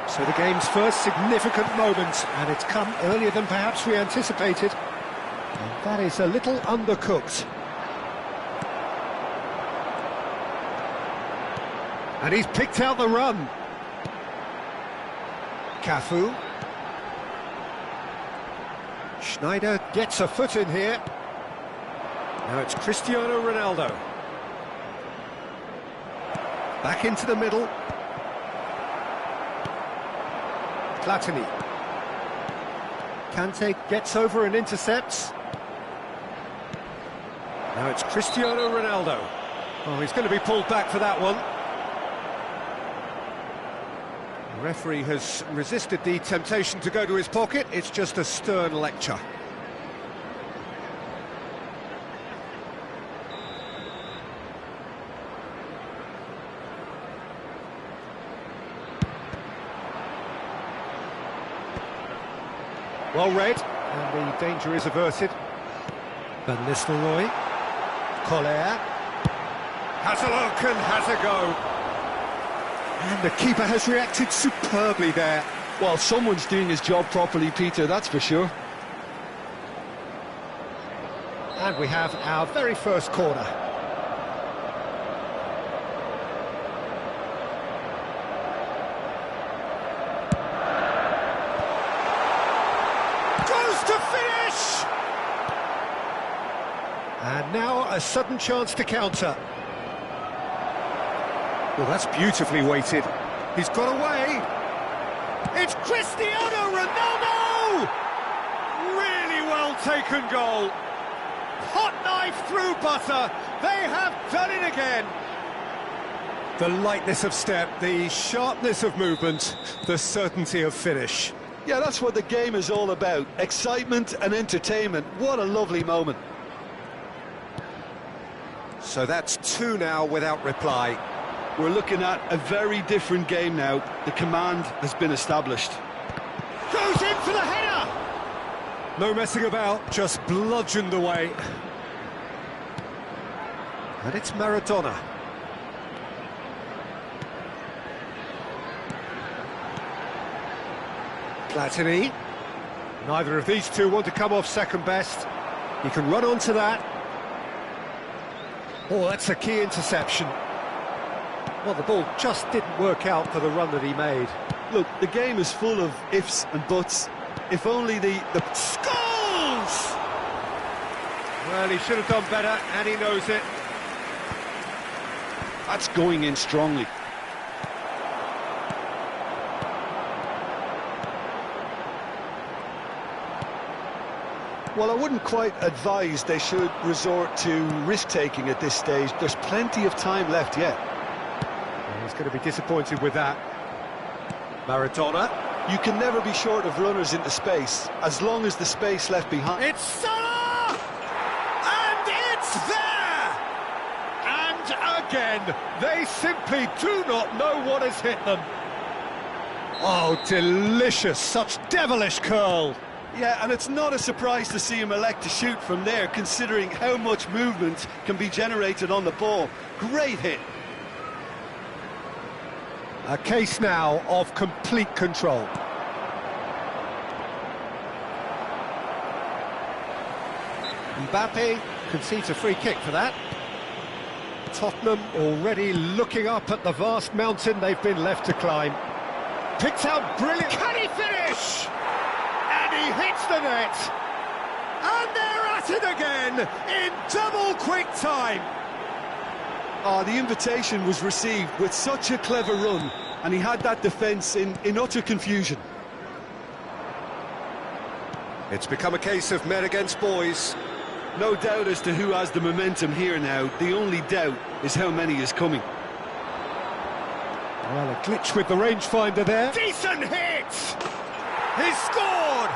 So the game's first significant moment, and it's come earlier than perhaps we anticipated. And that is a little undercooked. And he's picked out the run. Cafu. Schneider gets a foot in here. Now it's Cristiano Ronaldo. Back into the middle. Platini. Kante gets over and intercepts. Now it's Cristiano Ronaldo. Oh, he's going to be pulled back for that one. The referee has resisted the temptation to go to his pocket. It's just a stern lecture. Well read, and the danger is averted. Van Nistelrooy. Collier. Has a look and has a go. And the keeper has reacted superbly there. Well, someone's doing his job properly, Peter, that's for sure. And we have our very first corner. Goes to finish! And now a sudden chance to counter. Well, that's beautifully weighted. He's got away. It's Cristiano Ronaldo! Really well taken goal. Hot knife through butter. They have done it again. The lightness of step, the sharpness of movement, the certainty of finish. Yeah, that's what the game is all about. Excitement and entertainment. What a lovely moment. So that's 2 now without reply. We're looking at a very different game now. The command has been established. Goes in for the header! No messing about, just bludgeoned away. And it's Maradona. Platini. Neither of these two want to come off second best. He can run onto that. Oh, that's a key interception. Well, the ball just didn't work out for the run that he made. Look, the game is full of ifs and buts. If only the Scores! Well, he should have done better, and he knows it. That's going in strongly. Well, I wouldn't quite advise they should resort to risk-taking at this stage. There's plenty of time left yet. He's going to be disappointed with that. Maradona. You can never be short of runners into space, as long as the space left behind. It's Salah! And it's there! And again, they simply do not know what has hit them. Oh, delicious, such devilish curl. Yeah, and it's not a surprise to see him elect to shoot from there, considering how much movement can be generated on the ball. Great hit. A case now of complete control. Mbappe concedes a free kick for that. Tottenham already looking up at the vast mountain they've been left to climb. Picked out brilliant. Can he finish? And he hits the net. And they're at it again in double quick time. Oh, the invitation was received with such a clever run, and he had that defence in utter confusion. It's become a case of men against boys. No doubt as to who has the momentum here now. The only doubt is how many is coming. Well, a glitch with the rangefinder there. Decent hit! He's scored!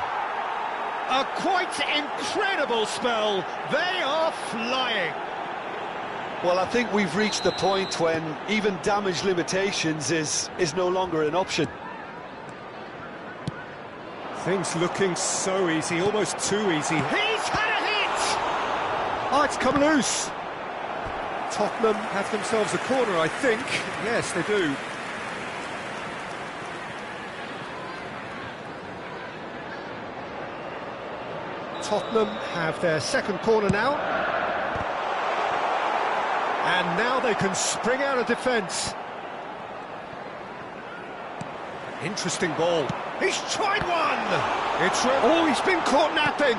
A quite incredible spell. They are flying. Well, I think we've reached the point when even damage limitations is no longer an option. Things looking so easy, almost too easy. He's had a hit! Oh, it's come loose. Tottenham have themselves a corner, I think. Yes, they do. Tottenham have their second corner now. And now they can spring out of defence. Interesting ball. He's tried one! Oh, he's been caught napping!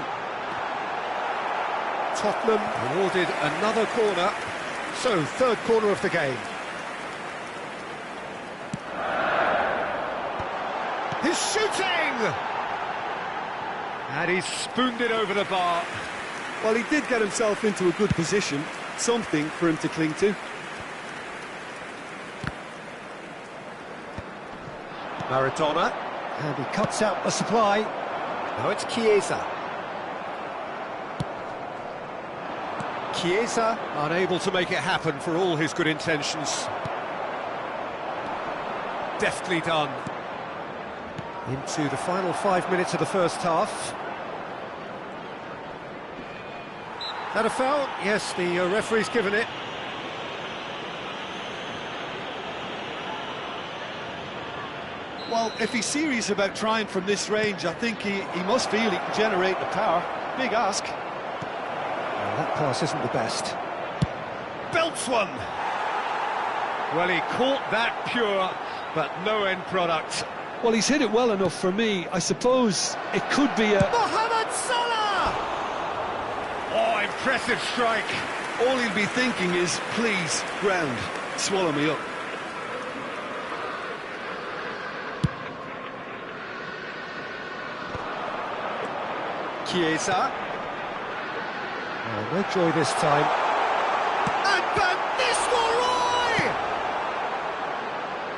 Tottenham awarded another corner. So, third corner of the game. He's shooting! And he's spooned it over the bar. Well, he did get himself into a good position. Something for him to cling to. Maradona, and he cuts out the supply. Now it's Chiesa. Chiesa unable to make it happen for all his good intentions. Deftly done. Into the final 5 minutes of the first half. That a foul? Yes, the referee's given it. Well, if he's serious about trying from this range, I think he must feel he can generate the power. Big ask. Well, that pass isn't the best. Belts one! Well, he caught that pure, but no end product. Well, he's hit it well enough for me. I suppose it could be a... Mohamed Salah! Oh, impressive strike. All he'll be thinking is, please, ground, swallow me up. Chiesa. Oh, no joy this time. And Van Nistelrooy!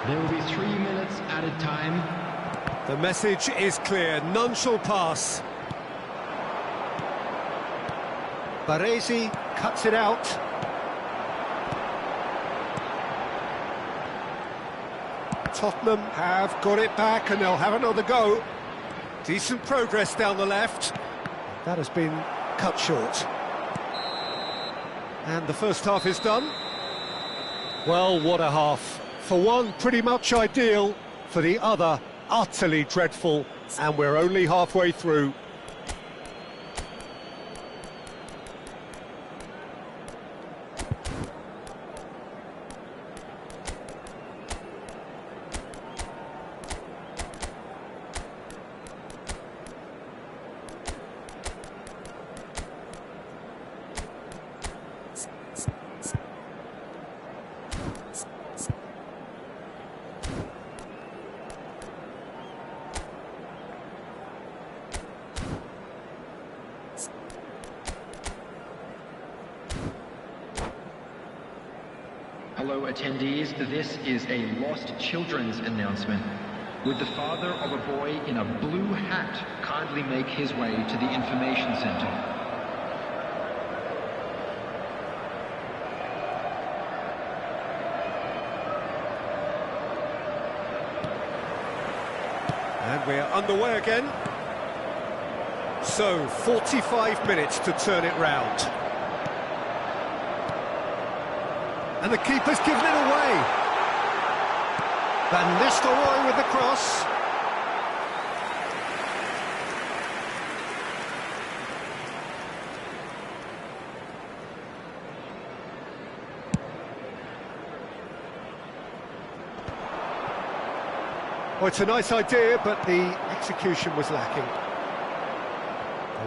There will be 3 minutes added time. The message is clear, none shall pass. Baresi cuts it out. Tottenham have got it back and they'll have another go. Decent progress down the left. That has been cut short. And the first half is done. Well, what a half. For one, pretty much ideal. For the other, utterly dreadful. And we're only halfway through. Hello attendees, this is a lost children's announcement. Would the father of a boy in a blue hat kindly make his way to the information center? And we're underway again. So, 45 minutes to turn it round. And the keeper's given it away. Van Nistelrooy with the cross. Well, it's a nice idea, but the execution was lacking.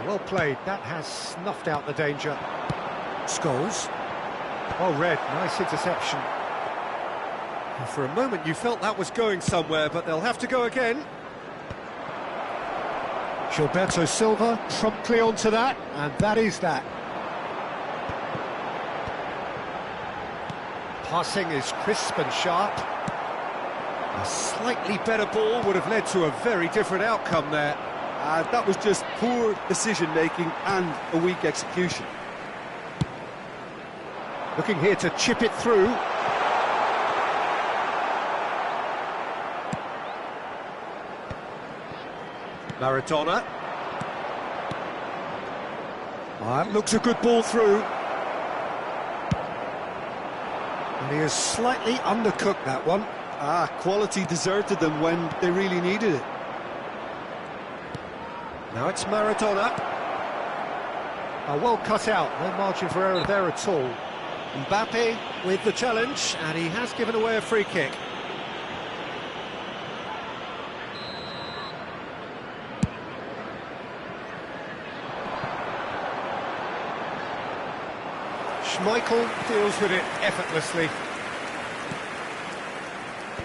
Well played. That has snuffed out the danger. Scholes. Well read, nice interception. And for a moment you felt that was going somewhere, but they'll have to go again. Gilberto Silva promptly onto that, and that is that. Passing is crisp and sharp. A slightly better ball would have led to a very different outcome there. That was just poor decision-making and a weak execution. Looking here to chip it through. Maradona. That looks a good ball through. And he has slightly undercooked that one. Quality deserted them when they really needed it. Now it's Maradona. Well cut out, no margin for error there at all. Mbappe with the challenge, and he has given away a free kick. Schmeichel deals with it effortlessly.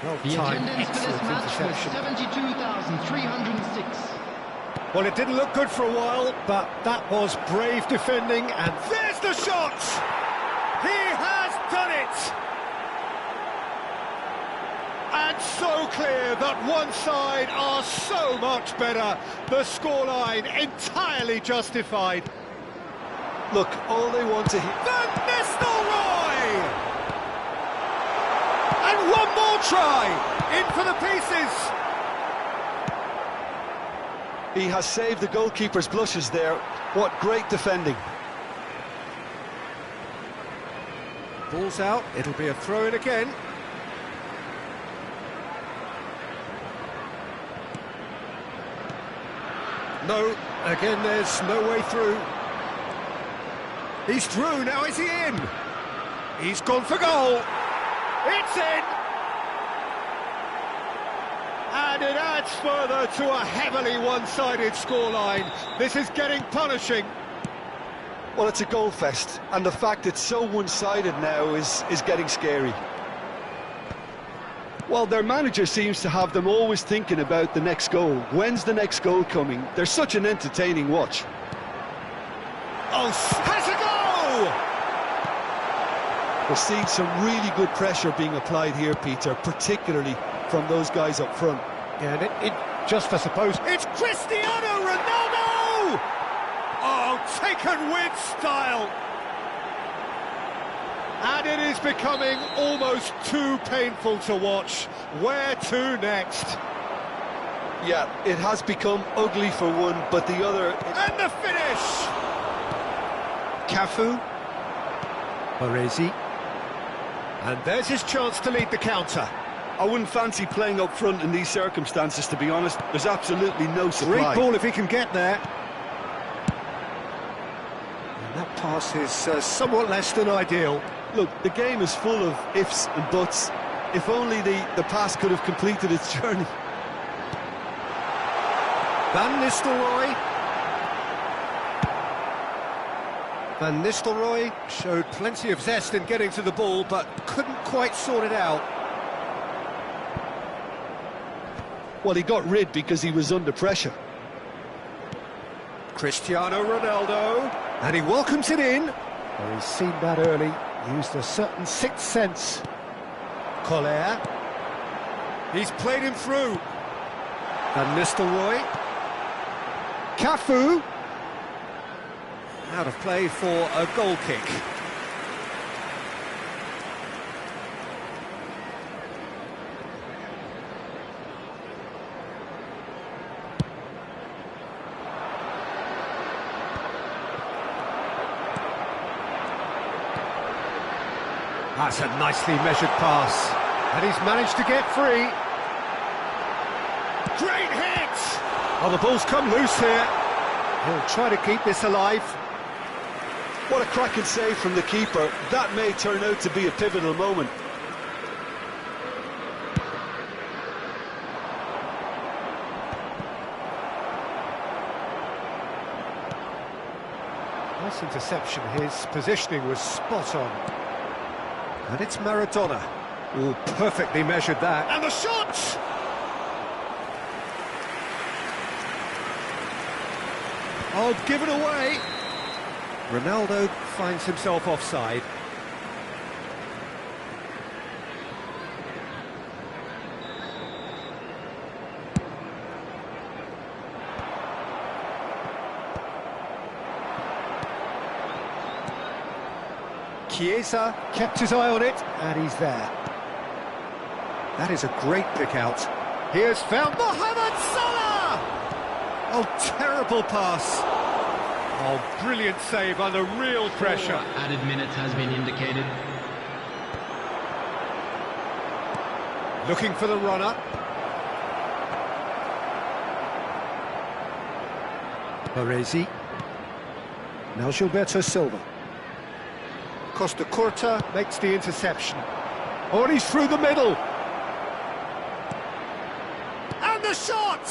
Well The timed, attendance for this excellent match was interception. 72,306. Well, it didn't look good for a while, but that was brave defending, and there's the shot! He has done it! And so clear that one side are so much better. The scoreline entirely justified. Look, all they want to hear... Van Nistelrooy! And one more try! In for the pieces! He has saved the goalkeeper's blushes there. What great defending. Ball's out, it'll be a throw-in again. No, again there's no way through. He's through, now is he in? He's gone for goal. It's in! And it adds further to a heavily one-sided scoreline. This is getting punishing. Well, it's a goal fest, and the fact it's so one-sided now is getting scary. Well, their manager seems to have them always thinking about the next goal. When's the next goal coming? They're such an entertaining watch. Oh, has a goal! We're seeing some really good pressure being applied here, Peter, particularly from those guys up front. Yeah, and it just, I suppose, it's Cristiano Ronaldo! Oh, taken with style! And it is becoming almost too painful to watch. Where to next? Yeah, it has become ugly for one, but the other... And the finish! Cafu. Baresi. And there's his chance to lead the counter. I wouldn't fancy playing up front in these circumstances, to be honest. There's absolutely no supply. Great ball if he can get there. And that pass is somewhat less than ideal. Look, the game is full of ifs and buts. If only the pass could have completed its journey. Van Nistelrooy. Van Nistelrooy showed plenty of zest in getting to the ball, but couldn't quite sort it out. Well, he got rid because he was under pressure. Cristiano Ronaldo, and he welcomes it in. Well, he's seen that early, used a certain sixth sense. Collier. He's played him through. Van Nistelrooy. Cafu. Out of play for a goal kick. That's a nicely measured pass. And he's managed to get free. Great hit! Oh, the ball's come loose here. He'll try to keep this alive. What a cracking save from the keeper. That may turn out to be a pivotal moment. Nice interception. His positioning was spot on. And it's Maradona. Oh, perfectly measured that. And the shot! Oh, given away. Ronaldo finds himself offside. Chiesa kept his eye on it, and he's there. That is a great pick out. Here's found Mohamed Salah! Oh, terrible pass. Oh, brilliant save under real pressure. Added minutes has been indicated. Looking for the runner. Baresi. Now Gilberto Silva. Costa Curta makes the interception. Oh, and he's through the middle. And the shot!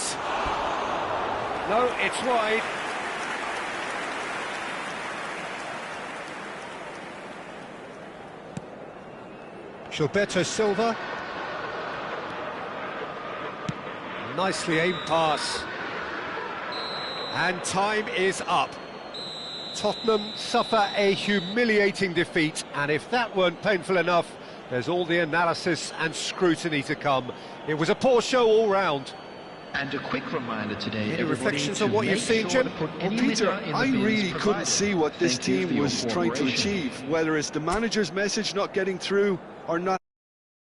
No, it's wide. Gilberto Silva. Nicely aimed pass. And time is up. Tottenham suffer a humiliating defeat, and if that weren't painful enough, there's all the analysis and scrutiny to come. It was a poor show all round. And a quick reminder today, any reflections on what you've seen, Jim? Well, Peter, I really couldn't see what this team was trying to achieve, whether it's the manager's message not getting through or not.